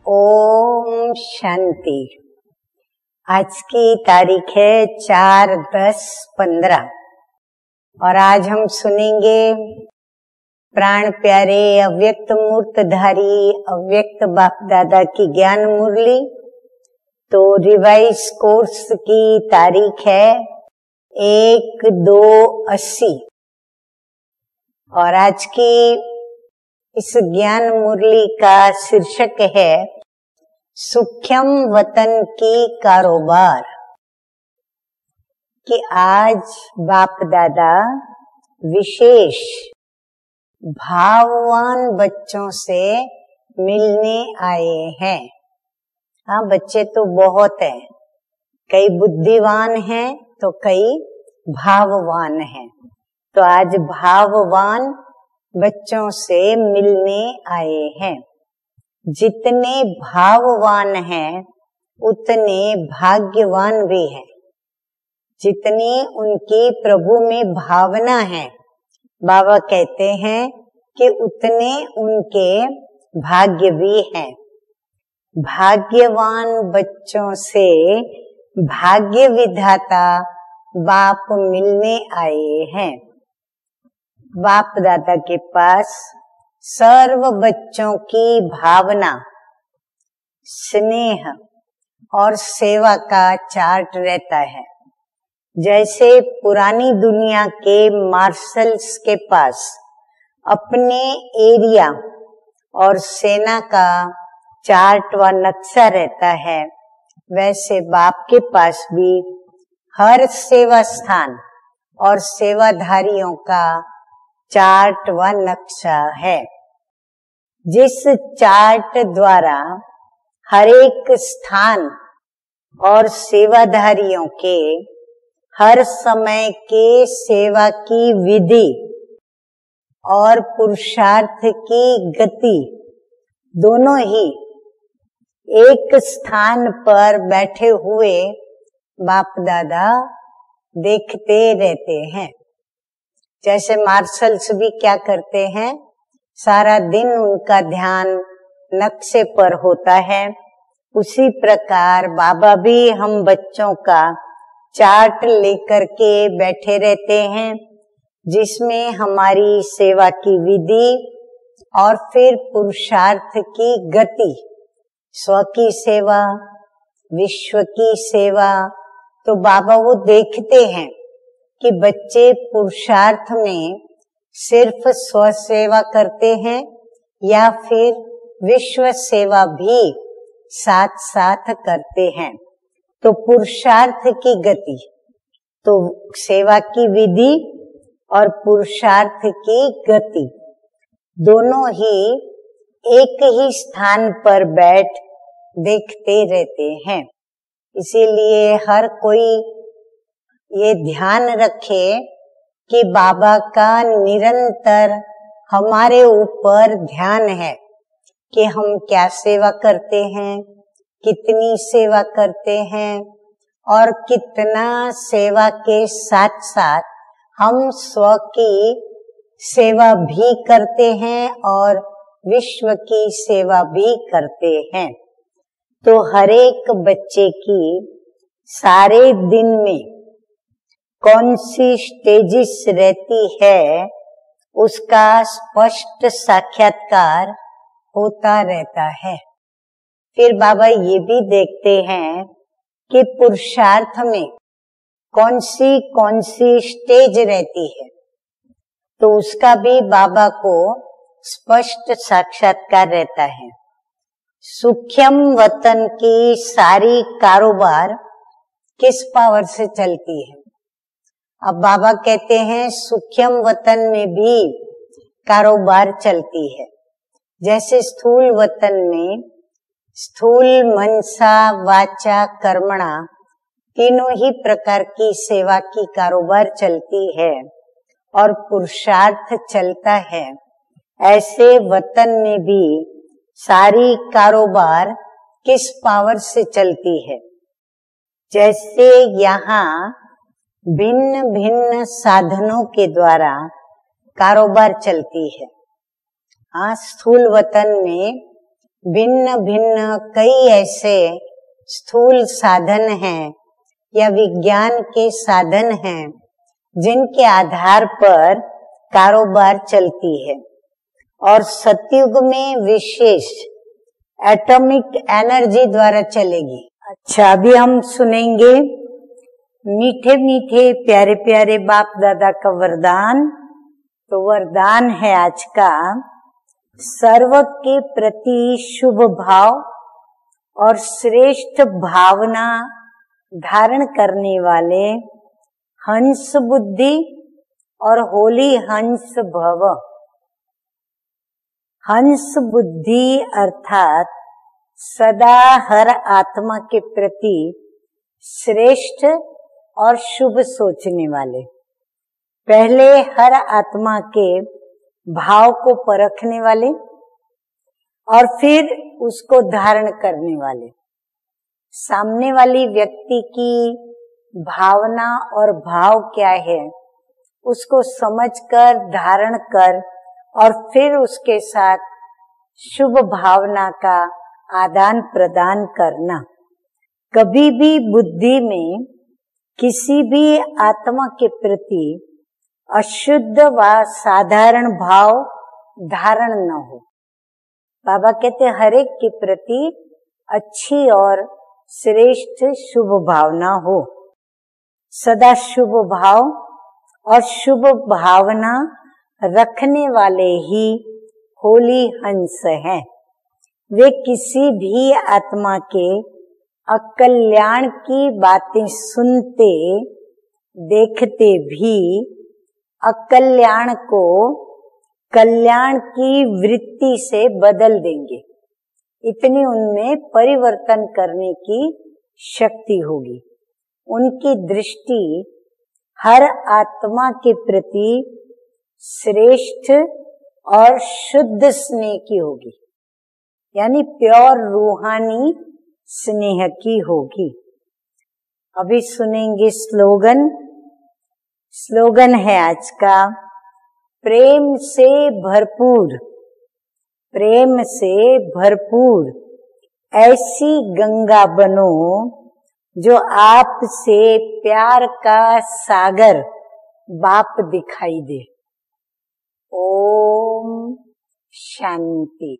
ओम शांति। आज की तारीख है 4/10/15 और आज हम सुनेंगे प्राण प्यारे अव्यक्त मूर्तधारी अव्यक्त बाप दादा की ज्ञान मुरली। तो रिवाइज कोर्स की तारीख है 1/2/80 और आज की इस ज्ञान मुरली का शीर्षक है सूक्ष्म वतन की कारोबार। कि आज बाप दादा विशेष भाववान बच्चों से मिलने आए हैं। हाँ, बच्चे तो बहुत हैं, कई बुद्धिवान हैं तो कई भाववान हैं। तो आज भाववान बच्चों से मिलने आए हैं। जितने भाववान हैं उतने भाग्यवान भी हैं। जितनी उनकी प्रभु में भावना है, बाबा कहते हैं कि उतने उनके भाग्य भी हैं। भाग्यवान बच्चों से भाग्य विधाता बाप मिलने आए हैं। बाप दादा के पास सर्व बच्चों की भावना, स्नेह और सेवा का चार्ट रहता है। जैसे पुरानी दुनिया के मार्शल्स के पास अपने एरिया और सेना का चार्ट व नक्शा रहता है, वैसे बाप के पास भी हर सेवा स्थान और सेवाधारियों का चार्ट व नक्शा है। जिस चार्ट द्वारा हर एक स्थान और सेवाधारियों के हर समय के सेवा की विधि और पुरुषार्थ की गति दोनों ही एक स्थान पर बैठे हुए बाप दादा देखते रहते हैं। जैसे मार्शल्स भी क्या करते हैं, सारा दिन उनका ध्यान नक्शे पर होता है। उसी प्रकार बाबा भी हम बच्चों का चार्ट लेकर के बैठे रहते हैं, जिसमें हमारी सेवा की विधि और फिर पुरुषार्थ की गति, स्व की सेवा, विश्व की सेवा। तो बाबा वो देखते हैं कि बच्चे पुरुषार्थ में सिर्फ स्व सेवा करते हैं या फिर विश्व सेवा भी साथ साथ करते हैं। तो पुरुषार्थ की गति, तो सेवा की विधि और पुरुषार्थ की गति दोनों ही एक ही स्थान पर बैठ देखते रहते हैं। इसीलिए हर कोई ये ध्यान रखे कि बाबा का निरंतर हमारे ऊपर ध्यान है कि हम क्या सेवा करते हैं, कितनी सेवा करते हैं और कितना सेवा के साथ साथ हम स्व की सेवा भी करते हैं और विश्व की सेवा भी करते हैं। तो हर एक बच्चे की सारे दिन में कौन सी स्टेजिस रहती है, उसका स्पष्ट साक्षात्कार होता रहता है। फिर बाबा ये भी देखते हैं कि पुरुषार्थ में कौन सी स्टेज रहती है, तो उसका भी बाबा को स्पष्ट साक्षात्कार रहता है। सूक्ष्म वतन की सारी कारोबार किस पावर से चलती है? अब बाबा कहते हैं सूक्ष्म वतन में भी कारोबार चलती है। जैसे स्थूल वतन में स्थूल मनसा वाचा कर्मणा तीनों ही प्रकार की सेवा की कारोबार चलती है और पुरुषार्थ चलता है। ऐसे वतन में भी सारी कारोबार किस पावर से चलती है? जैसे यहाँ भिन्न भिन्न साधनों के द्वारा कारोबार चलती है। हाँ, स्थूल वतन में भिन्न भिन्न कई ऐसे स्थूल साधन हैं या विज्ञान के साधन हैं जिनके आधार पर कारोबार चलती है, और सतयुग में विशेष एटॉमिक एनर्जी द्वारा चलेगी। अच्छा, अभी हम सुनेंगे मीठे मीठे प्यारे प्यारे बाप दादा का वरदान। तो वरदान है आज का, सर्व के प्रति शुभ भाव और श्रेष्ठ भावना धारण करने वाले हंस बुद्धि और होली हंस भव। हंस बुद्धि अर्थात सदा हर आत्मा के प्रति श्रेष्ठ और शुभ सोचने वाले, पहले हर आत्मा के भाव को परखने वाले और फिर उसको धारण करने वाले, सामने वाली व्यक्ति की भावना और भाव क्या है उसको समझकर धारण कर और फिर उसके साथ शुभ भावना का आदान प्रदान करना। कभी भी बुद्धि में किसी भी आत्मा के प्रति अशुद्ध व साधारण भाव धारण न हो। बाबा कहते हर एक के प्रति अच्छी और श्रेष्ठ शुभ भावना हो। सदा शुभ भाव और शुभ भावना रखने वाले ही होली हंस हैं। वे किसी भी आत्मा के अकल्याण की बातें सुनते देखते भी अकल्याण को कल्याण की वृत्ति से बदल देंगे। इतनी उनमें परिवर्तन करने की शक्ति होगी। उनकी दृष्टि हर आत्मा के प्रति श्रेष्ठ और शुद्ध स्नेह की होगी, यानी प्योर रूहानी स्नेह की होगी। अभी सुनेंगे स्लोगन। स्लोगन है आज का, प्रेम से भरपूर, प्रेम से भरपूर ऐसी गंगा बनो जो आपसे प्यार का सागर बाप दिखाई दे। ओम शांति।